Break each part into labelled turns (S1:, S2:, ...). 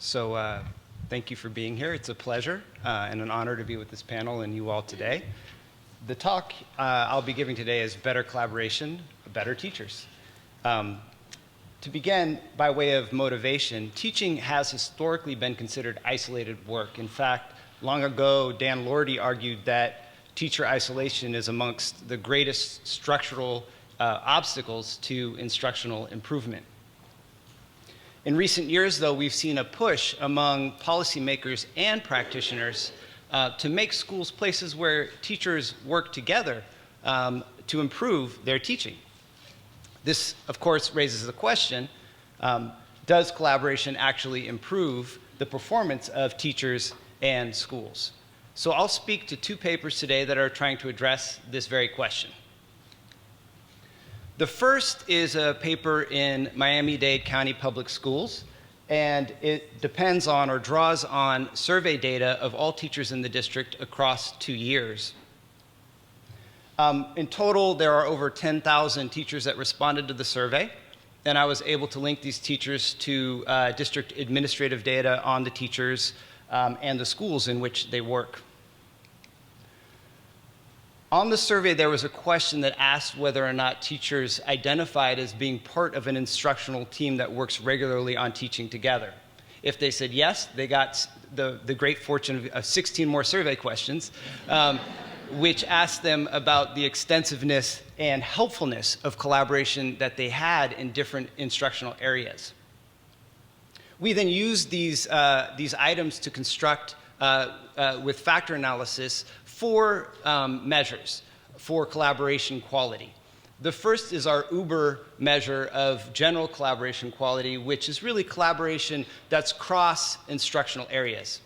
S1: Thank you for being here. It's a pleasure and an honor to be with this panel and you all today. The talk I'll be giving today is Better Collaboration, Better Teachers. To begin, by way of motivation, teaching has historically been considered isolated work. In fact, long ago, Dan Lordy argued that teacher isolation is amongst the greatest structural obstacles to instructional improvement. In recent years, though, we've seen a push among policymakers and practitioners to make schools places where teachers work together to improve their teaching. This, of course, raises the question, does collaboration actually improve the performance of teachers and schools? So I'll speak to two papers today that are trying to address this very question. The first is a paper in Miami-Dade County Public Schools, and it depends on or draws on survey data of all teachers in the district across 2 years. In total, there are over 10,000 teachers that responded to the survey, and I was able to link these teachers to district administrative data on the teachers and the schools in which they work. On the survey, there was a question that asked whether or not teachers identified as being part of an instructional team that works regularly on teaching together. If they said yes, they got the great fortune of 16 more survey questions, which asked them about the extensiveness and helpfulness of collaboration that they had in different instructional areas. We then used these items to construct, with factor analysis, 4 measures for collaboration quality. The first is our Uber measure of general collaboration quality, which is really collaboration that's cross-instructional areas.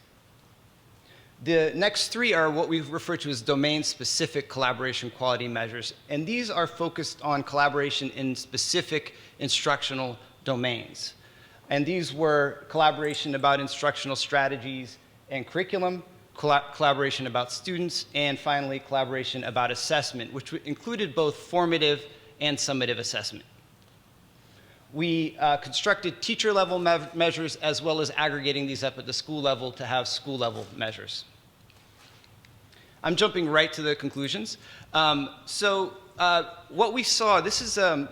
S1: The next 3 are what we refer to as domain-specific collaboration quality measures, and these are focused on collaboration in specific instructional domains. And these were collaboration about instructional strategies and curriculum, collaboration about students, and finally, collaboration about assessment, which included both formative and summative assessment. We constructed teacher-level measures as well as aggregating these up at the school level to have school-level measures. I'm jumping right to the conclusions. What we saw, this is a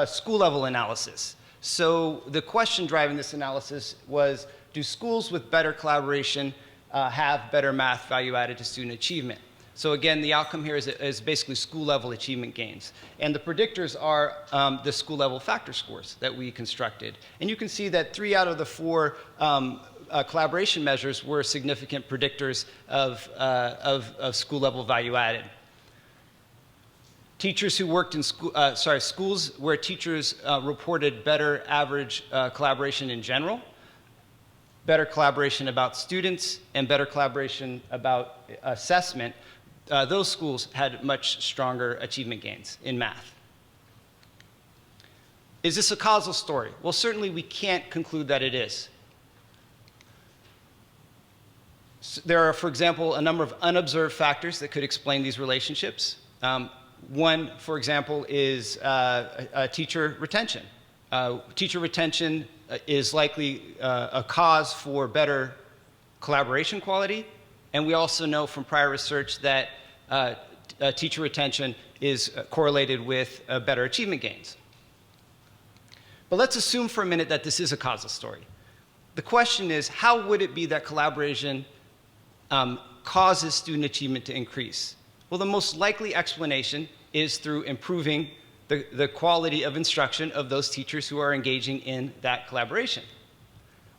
S1: school-level analysis. So the question driving this analysis was, do schools with better collaboration have better math value added to student achievement? So again, the outcome here is basically school-level achievement gains. And the predictors are the school-level factor scores that we constructed. And you can see that 3 out of the 4 collaboration measures were significant predictors of school-level value added. Teachers who worked in schools where teachers reported better average collaboration in general, better collaboration about students, and better collaboration about assessment, those schools had much stronger achievement gains in math. Is this a causal story? Well, certainly we can't conclude that it is. There are, for example, a number of unobserved factors that could explain these relationships. One, for example, is teacher retention. Teacher retention is likely a cause for better collaboration quality, and we also know from prior research that teacher retention is correlated with better achievement gains. But let's assume for a minute that this is a causal story. The question is, how would it be that collaboration causes student achievement to increase? Well, the most likely explanation is through improving the quality of instruction of those teachers who are engaging in that collaboration.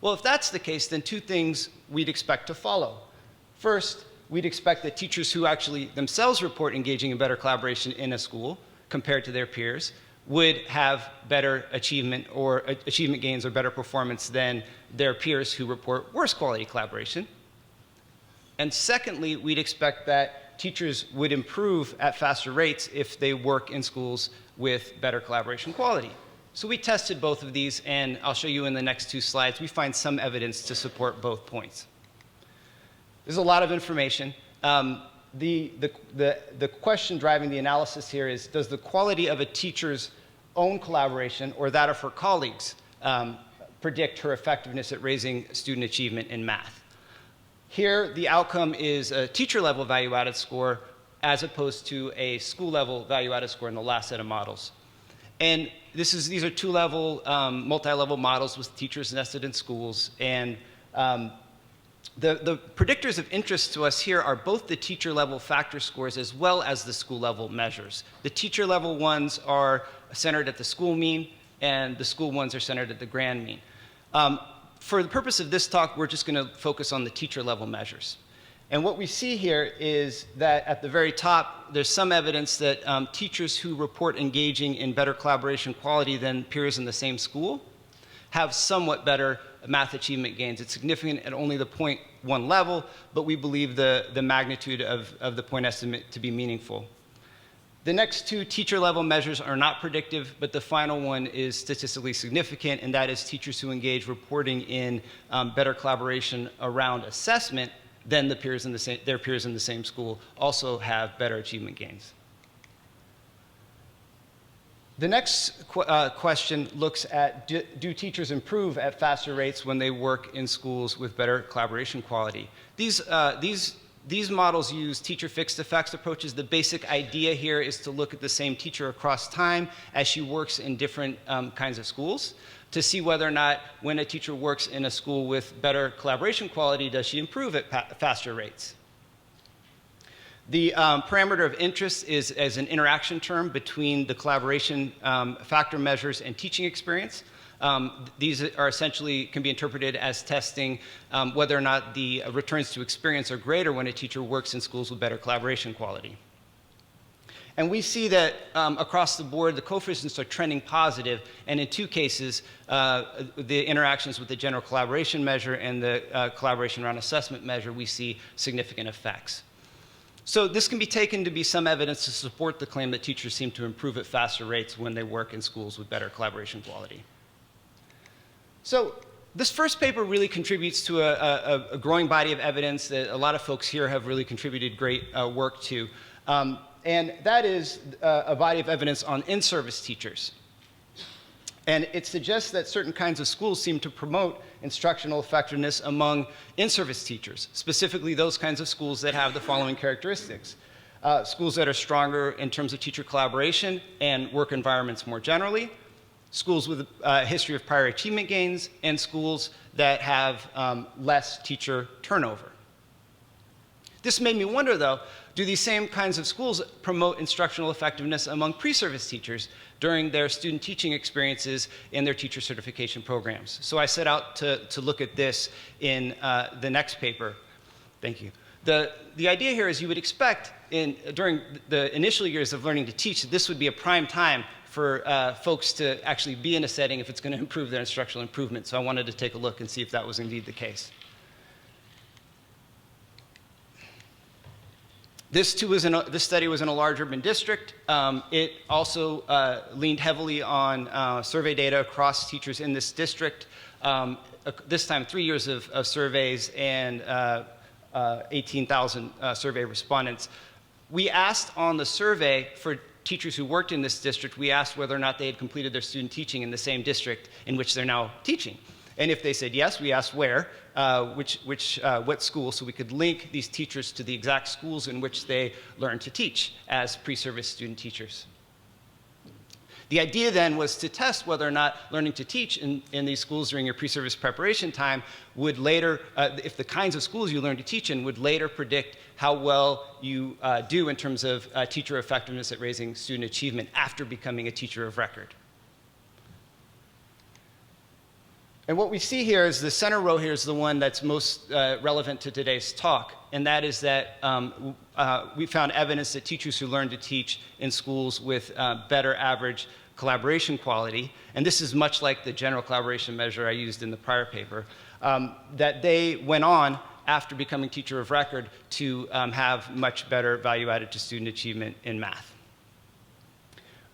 S1: Well, if that's the case, then 2 things we'd expect to follow. First, we'd expect that teachers who actually themselves report engaging in better collaboration in a school compared to their peers would have better achievement or achievement gains or better performance than their peers who report worse quality collaboration. And secondly, we'd expect that teachers would improve at faster rates if they work in schools with better collaboration quality. So we tested both of these, and I'll show you in the next 2 slides. We find some evidence to support both points. There's a lot of information. The question driving the analysis here is, does the quality of a teacher's own collaboration or that of her colleagues predict her effectiveness at raising student achievement in math. Here, the outcome is a teacher-level value-added score as opposed to a school-level value-added score in the last set of models. And these are two-level, multi-level models with teachers nested in schools. And the predictors of interest to us here are both the teacher-level factor scores as well as the school-level measures. The teacher-level ones are centered at the school mean, and the school ones are centered at the grand mean. For the purpose of this talk, we're just going to focus on the teacher-level measures. And what we see here is that at the very top, there's some evidence that teachers who report engaging in better collaboration quality than peers in the same school have somewhat better math achievement gains. It's significant at only the 0.1 level, but we believe the magnitude of the point estimate to be meaningful. The next two teacher-level measures are not predictive, but the final one is statistically significant, and that is teachers who engage reporting in better collaboration around assessment than their peers in the same school also have better achievement gains. The next question looks at, do teachers improve at faster rates when they work in schools with better collaboration quality? These models use teacher fixed effects approaches. The basic idea here is to look at the same teacher across time as she works in different kinds of schools to see whether or not when a teacher works in a school with better collaboration quality, does she improve at faster rates? The parameter of interest is as an interaction term between the collaboration factor measures and teaching experience. These are essentially can be interpreted as testing whether or not the returns to experience are greater when a teacher works in schools with better collaboration quality. And we see that across the board, the coefficients are trending positive, and in two cases, the interactions with the general collaboration measure and the collaboration around assessment measure, we see significant effects. So this can be taken to be some evidence to support the claim that teachers seem to improve at faster rates when they work in schools with better collaboration quality. So this first paper really contributes to a growing body of evidence that a lot of folks here have really contributed great work to. And that is a body of evidence on in-service teachers. And it suggests that certain kinds of schools seem to promote instructional effectiveness among in-service teachers, specifically those kinds of schools that have the following characteristics. Schools that are stronger in terms of teacher collaboration and work environments more generally, schools with a history of prior achievement gains, and schools that have less teacher turnover. This made me wonder, though, do these same kinds of schools promote instructional effectiveness among pre-service teachers during their student teaching experiences in their teacher certification programs? So I set out to look at this in the next paper. Thank you. The idea here is you would expect during the initial years of learning to teach that this would be a prime time for folks to actually be in a setting if it's going to improve their instructional improvement. So I wanted to take a look and see if that was indeed the case. This study was in a large urban district. It also leaned heavily on survey data across teachers in this district. This time, 3 years of surveys and 18,000 survey respondents. We asked on the survey for teachers who worked in this district, we asked whether or not they had completed their student teaching in the same district in which they're now teaching. And if they said yes, we asked where, what school, so we could link these teachers to the exact schools in which they learned to teach as pre-service student teachers. The idea then was to test whether or not learning to teach in these schools during your pre-service preparation time would later, if the kinds of schools you learn to teach in would later predict how well you do in terms of teacher effectiveness at raising student achievement after becoming a teacher of record. And what we see here is the center row here is the one that's most relevant to today's talk, and that is that we found evidence that teachers who learn to teach in schools with better average collaboration quality, and this is much like the general collaboration measure I used in the prior paper, that they went on after becoming teacher of record to have much better value added to student achievement in math.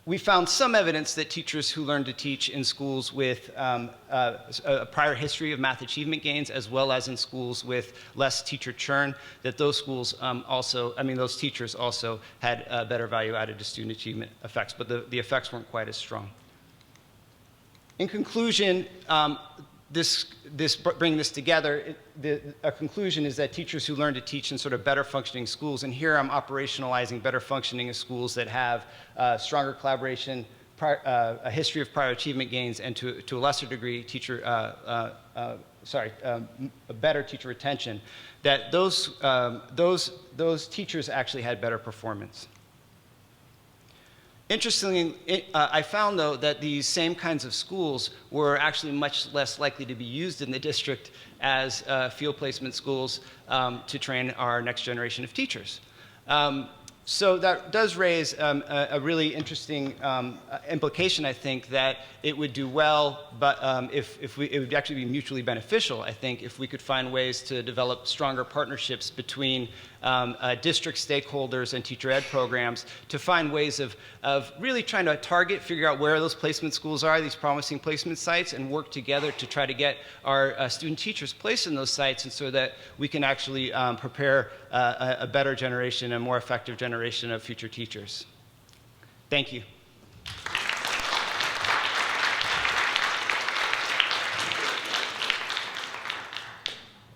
S1: We found some evidence that teachers who learn to teach in schools with a prior history of math achievement gains, as well as in schools with less teacher churn, that those schools those teachers also had better value added to student achievement effects, but the effects weren't quite as strong. In conclusion, bringing this together, a conclusion is that teachers who learn to teach in sort of better functioning schools, and here I'm operationalizing better functioning in schools that have stronger collaboration, a history of prior achievement gains, and to a lesser degree, better teacher retention, that those teachers actually had better performance. Interestingly, I found, though, that these same kinds of schools were actually much less likely to be used in the district as field placement schools to train our next generation of teachers. So that does raise a really interesting implication, I think, that it would do well, but it would actually be mutually beneficial, I think, if we could find ways to develop stronger partnerships between district stakeholders and teacher ed programs to find ways of really trying to figure out where those placement schools are, these promising placement sites, and work together to try to get our student teachers placed in those sites, and so that we can actually prepare a better generation, a more effective generation of future teachers. Thank you.